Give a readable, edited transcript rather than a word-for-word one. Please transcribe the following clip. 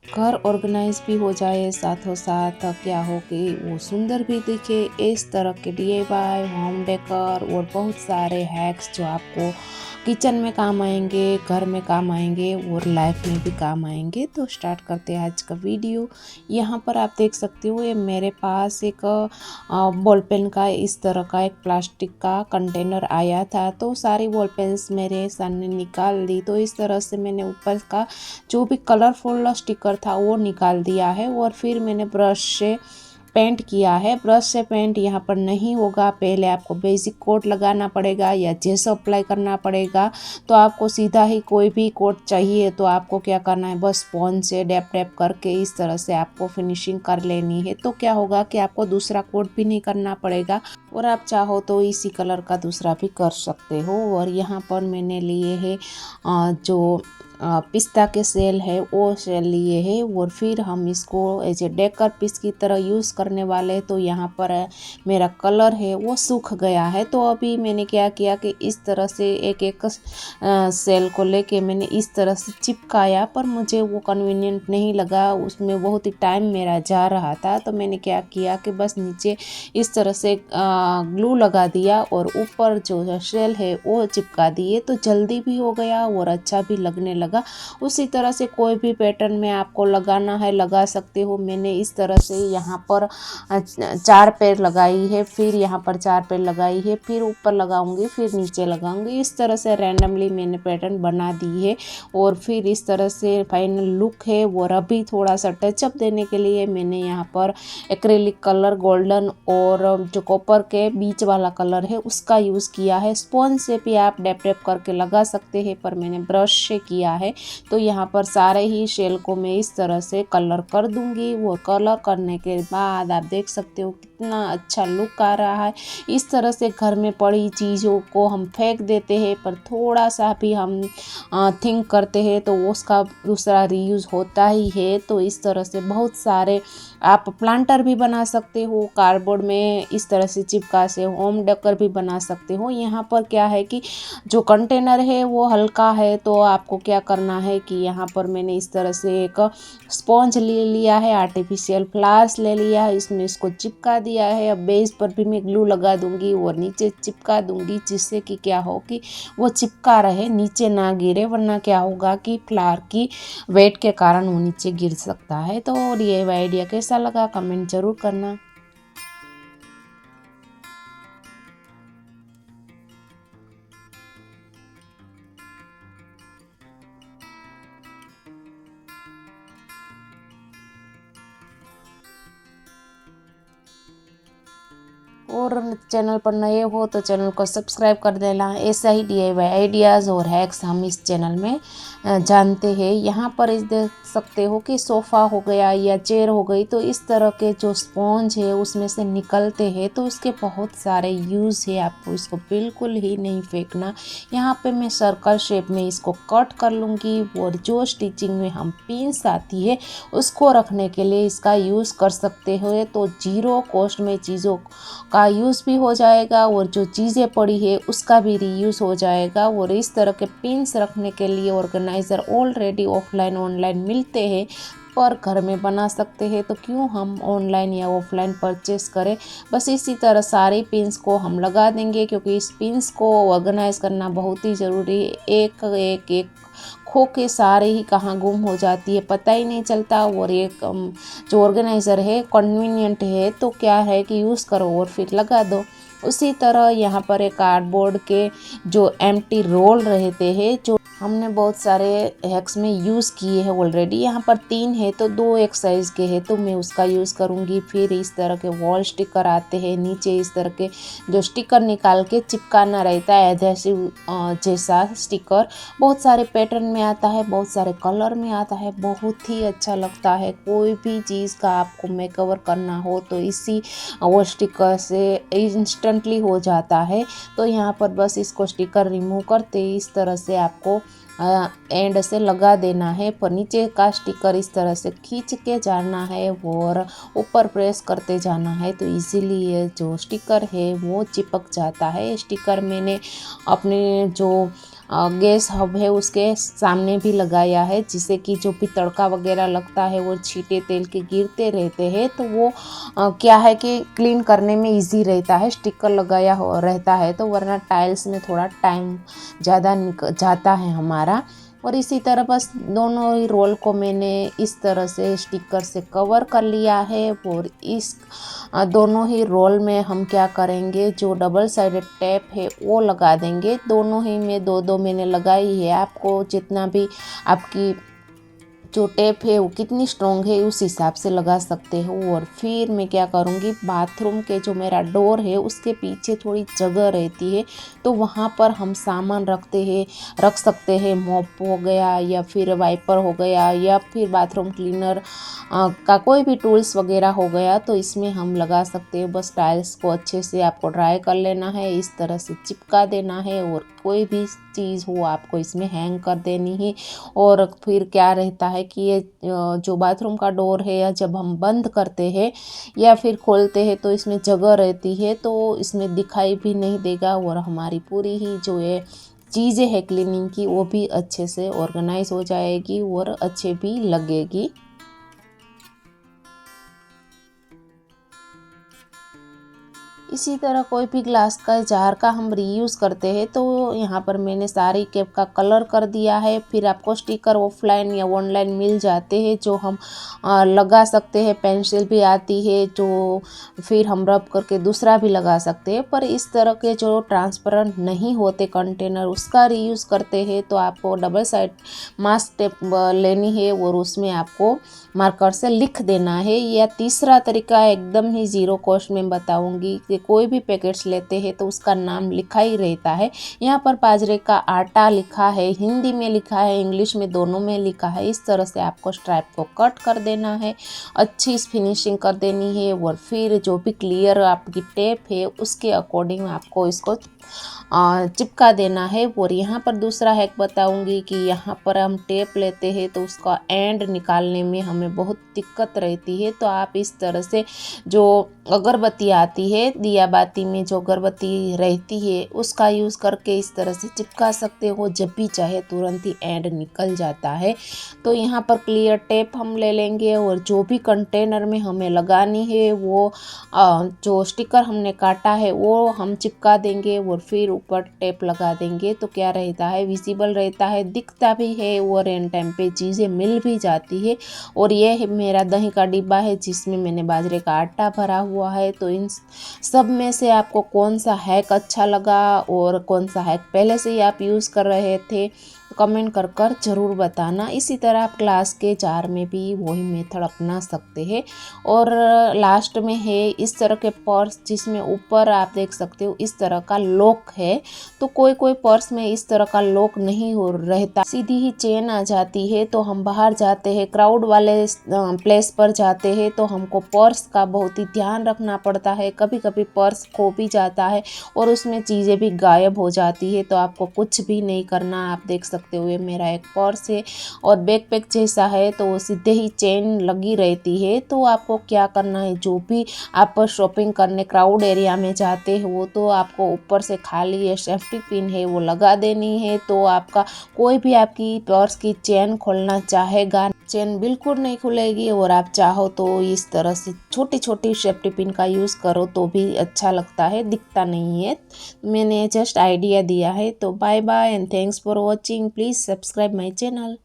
घर ऑर्गेनाइज भी हो जाए, साथों साथ क्या हो कि वो सुंदर भी दिखे। इस तरह के डीआईवाई, होम डेकोर और बहुत सारे हैक्स जो आपको किचन में काम आएंगे, घर में काम आएंगे और लाइफ में भी काम आएंगे। तो स्टार्ट करते हैं आज का वीडियो। यहाँ पर आप देख सकते हो, ये मेरे पास एक बॉल पेन का इस तरह का एक प्लास्टिक का कंटेनर आया था। तो सारी बॉल पेन्स मेरे सन ने निकाल दी। तो इस तरह से मैंने ऊपर का जो भी कलरफुल स्टिकर था वो निकाल दिया है और फिर मैंने ब्रश से पेंट किया है। ब्रश से पेंट यहाँ पर नहीं होगा, पहले आपको बेसिक कोट लगाना पड़ेगा या जेस अप्लाई करना पड़ेगा। तो आपको सीधा ही कोई भी कोट चाहिए तो आपको क्या करना है, बस स्पॉन्ज से डैप डैप करके इस तरह से आपको फिनिशिंग कर लेनी है। तो क्या होगा कि आपको दूसरा कोट भी नहीं करना पड़ेगा और आप चाहो तो इसी कलर का दूसरा भी कर सकते हो। और यहाँ पर मैंने लिए है जो पिस्ता के सेल है वो सेल लिए है और फिर हम इसको एज ए डेकर पीस की तरह यूज़ करने वाले। तो यहाँ पर मेरा कलर है वो सूख गया है। तो अभी मैंने क्या किया कि इस तरह से एक एक सेल को लेके मैंने इस तरह से चिपकाया, पर मुझे वो कन्वीनियंट नहीं लगा, उसमें बहुत ही टाइम मेरा जा रहा था। तो मैंने क्या किया कि बस नीचे इस तरह से ग्लू लगा दिया और ऊपर जो सेल है वो चिपका दिए। तो जल्दी भी हो गया और अच्छा भी लगने लगा। उसी तरह से कोई भी पैटर्न में आपको लगाना है लगा सकते हो। मैंने इस तरह से यहाँ पर 4 पैर लगाई है, फिर यहाँ पर 4 पैर लगाई है, फिर ऊपर लगाऊंगी, फिर नीचे लगाऊंगी। इस तरह से रैंडमली मैंने पैटर्न बना दी है और फिर इस तरह से फाइनल लुक है। और अभी थोड़ा सा टचअप देने के लिए मैंने यहाँ पर एक्रेलिक कलर गोल्डन और जो कॉपर के बीच वाला कलर है उसका यूज़ किया है। स्पॉन्ज से भी आप डैप डैप करके लगा सकते हैं, पर मैंने ब्रश से किया है। तो यहाँ पर सारे ही शेल को मैं इस तरह से कलर कर दूंगी। वो कलर करने के बाद आप देख सकते हो कितना अच्छा लुक आ रहा है। इस तरह से घर में पड़ी चीज़ों को हम फेंक देते हैं, पर थोड़ा सा भी हम थिंक करते हैं तो उसका दूसरा रीयूज़ होता ही है। तो इस तरह से बहुत सारे आप प्लांटर भी बना सकते हो, कार्डबोर्ड में इस तरह से चिपका से होम डेकोर भी बना सकते हो। यहाँ पर क्या है कि जो कंटेनर है वो हल्का है, तो आपको क्या करना है कि यहाँ पर मैंने इस तरह से एक स्पॉन्ज ले लिया है, आर्टिफिशियल फ्लावर्स ले लिया है, इसमें इसको चिपका दिया है। अब बेस पर भी मैं ग्लू लगा दूंगी और नीचे चिपका दूंगी, जिससे कि क्या हो कि वो चिपका रहे, नीचे ना गिरे, वरना क्या होगा कि फ्लावर की वेट के कारण वो नीचे गिर सकता है। तो ये आइडिया कैसा लगा कमेंट जरूर करना। और चैनल पर नए हो तो चैनल को सब्सक्राइब कर देना। ऐसा ही DIY आइडियाज़ और हैक्स हम इस चैनल में जानते हैं। यहाँ पर इस देख सकते हो कि सोफ़ा हो गया या चेयर हो गई, तो इस तरह के जो स्पॉन्ज है उसमें से निकलते हैं, तो उसके बहुत सारे यूज़ है। आपको इसको बिल्कुल ही नहीं फेंकना। यहाँ पे मैं सर्कल शेप में इसको कट कर लूँगी और जो स्टिचिंग में हम पिन्स आती है उसको रखने के लिए इसका यूज़ कर सकते हो। तो जीरो कॉस्ट में चीज़ों का यूज़ भी हो जाएगा और जो चीज़ें पड़ी है उसका भी रीयूज़ हो जाएगा। और इस तरह के पिन्स रखने के लिए ऑर्गेनाइज़र ऑलरेडी ऑफलाइन ऑनलाइन मिलते हैं, पर घर में बना सकते हैं, तो क्यों हम ऑनलाइन या ऑफलाइन परचेस करें। बस इसी तरह सारे पिन्स को हम लगा देंगे, क्योंकि इस पिन्स को ऑर्गेनाइज करना बहुत ही ज़रूरी है। एक एक एक खो के सारे ही कहाँ गुम हो जाती है पता ही नहीं चलता। और एक जो ऑर्गेनाइज़र है कन्वीनियंट है, तो क्या है कि यूज़ करो और फिर लगा दो। उसी तरह यहाँ पर एक कार्डबोर्ड के जो एम्प्टी रोल रहते हैं, जो हमने बहुत सारे हैक्स में यूज़ किए हैं ऑलरेडी। यहाँ पर 3 है तो 2 एक साइज़ के हैं, तो मैं उसका यूज़ करूँगी। फिर इस तरह के वॉल स्टिकर आते हैं, नीचे इस तरह के जो स्टिकर निकाल के चिपकाना रहता है, एडहेसिव जैसा स्टिकर। बहुत सारे पैटर्न में आता है, बहुत सारे कलर में आता है, बहुत ही अच्छा लगता है। कोई भी चीज़ का आपको मेकओवर करना हो तो इसी वॉल स्टिकर से इंस्टेंटली हो जाता है। तो यहाँ पर बस इसको स्टिकर रिमूव करते इस तरह से आपको एंड से लगा देना है, पर नीचे का स्टिकर इस तरह से खींच के जाना है और ऊपर प्रेस करते जाना है, तो इजीली ये जो स्टिकर है वो चिपक जाता है। स्टिकर मैंने अपने जो गैस हब है उसके सामने भी लगाया है, जिससे कि जो भी तड़का वगैरह लगता है वो छींटे तेल के गिरते रहते हैं, तो वो क्या है कि क्लीन करने में इजी रहता है, स्टिकर लगाया हो रहता है तो, वरना टाइल्स में थोड़ा टाइम ज़्यादा जाता है हमारा। और इसी तरह बस दोनों ही रोल को मैंने इस तरह से स्टिकर से कवर कर लिया है। और इस दोनों ही रोल में हम क्या करेंगे, जो डबल साइडेड टेप है वो लगा देंगे। दोनों ही में दो दो मैंने लगाई है, आपको जितना भी आपकी जो टेप है वो कितनी स्ट्रॉन्ग है उस हिसाब से लगा सकते हो। और फिर मैं क्या करूँगी, बाथरूम के जो मेरा डोर है उसके पीछे थोड़ी जगह रहती है, तो वहाँ पर हम सामान रख सकते हैं। मॉप हो गया या फिर वाइपर हो गया या फिर बाथरूम क्लीनर का कोई भी टूल्स वगैरह हो गया, तो इसमें हम लगा सकते हैं। बस टाइल्स को अच्छे से आपको ड्राई कर लेना है, इस तरह से चिपका देना है, और कोई भी चीज़ हो आपको इसमें हैंग कर देनी है। और फिर क्या रहता है कि ये जो बाथरूम का डोर है, या जब हम बंद करते हैं या फिर खोलते हैं तो इसमें जगह रहती है, तो इसमें दिखाई भी नहीं देगा, और हमारी पूरी ही जो ये चीज़ें हैं क्लीनिंग की वो भी अच्छे से ऑर्गेनाइज हो जाएगी और अच्छे भी लगेगी। इसी तरह कोई भी ग्लास का जार का हम रीयूज़ करते हैं, तो यहाँ पर मैंने सारी कैप का कलर कर दिया है। फिर आपको स्टिकर ऑफलाइन या ऑनलाइन मिल जाते हैं जो हम लगा सकते हैं। पेंसिल भी आती है जो फिर हम रब करके दूसरा भी लगा सकते हैं। पर इस तरह के जो ट्रांसपेरेंट नहीं होते कंटेनर, उसका रीयूज़ करते हैं, तो आपको डबल साइड मास्क टेप लेनी है और उसमें आपको मार्कर से लिख देना है। या तीसरा तरीका एकदम ही ज़ीरो कॉस्ट में बताऊंगी कि कोई भी पैकेट्स लेते हैं तो उसका नाम लिखा ही रहता है। यहाँ पर बाजरे का आटा लिखा है, हिंदी में लिखा है, इंग्लिश में, दोनों में लिखा है। इस तरह से आपको स्ट्राइप को कट कर देना है, अच्छी फिनिशिंग कर देनी है। और फिर जो भी क्लियर आपकी टेप है उसके अकॉर्डिंग आपको इसको चिपका देना है। और यहाँ पर दूसरा हैक बताऊंगी कि यहाँ पर हम टेप लेते हैं तो उसका एंड निकालने में हमें बहुत दिक्कत रहती है, तो आप इस तरह से जो अगरबत्ती आती है, दिया बाती में जो अगरबत्ती रहती है उसका यूज़ करके इस तरह से चिपका सकते हो, जब भी चाहे तुरंत ही एंड निकल जाता है। तो यहाँ पर क्लियर टेप हम ले लेंगे और जो भी कंटेनर में हमें लगानी है वो जो स्टिकर हमने काटा है वो हम चिपका देंगे और फिर ऊपर टेप लगा देंगे। तो क्या रहता है, विजिबल रहता है, दिखता भी है और एन टाइम पे चीज़ें मिल भी जाती है। और ये है मेरा दही का डिब्बा है जिसमें मैंने बाजरे का आटा भरा हुआ है। तो इन सब में से आपको कौन सा हैक अच्छा लगा और कौन सा हैक पहले से ही आप यूज़ कर रहे थे, कमेंट कर ज़रूर बताना। इसी तरह आप ग्लास के जार में भी वही मेथड अपना सकते हैं। और लास्ट में है इस तरह के पर्स जिसमें ऊपर आप देख सकते हो इस तरह का लॉक है। तो कोई कोई पर्स में इस तरह का लॉक नहीं हो रहता, सीधी ही चेन आ जाती है। तो हम बाहर जाते हैं, क्राउड वाले प्लेस पर जाते हैं, तो हमको पर्स का बहुत ही ध्यान रखना पड़ता है। कभी कभी पर्स खो भी जाता है और उसमें चीज़ें भी गायब हो जाती है, तो आपको कुछ भी नहीं करना। आप देख सकते हुए मेरा एक पर्स है और बैकपैक जैसा है, तो वो सीधे ही चेन लगी रहती है। तो आपको क्या करना है, जो भी आप शॉपिंग करने क्राउड एरिया में जाते हो तो आपको ऊपर से खाली ये सेफ्टी पिन है वो लगा देनी है। तो आपका कोई भी आपकी पर्स की चेन खोलना चाहेगा, चेन बिल्कुल नहीं खुलेगी। और आप चाहो तो इस तरह से छोटी छोटी सेफ्टी पिन का यूज़ करो तो भी अच्छा लगता है, दिखता नहीं है। मैंने जस्ट आइडिया दिया है। तो bye bye and thanks for watching, please subscribe my channel.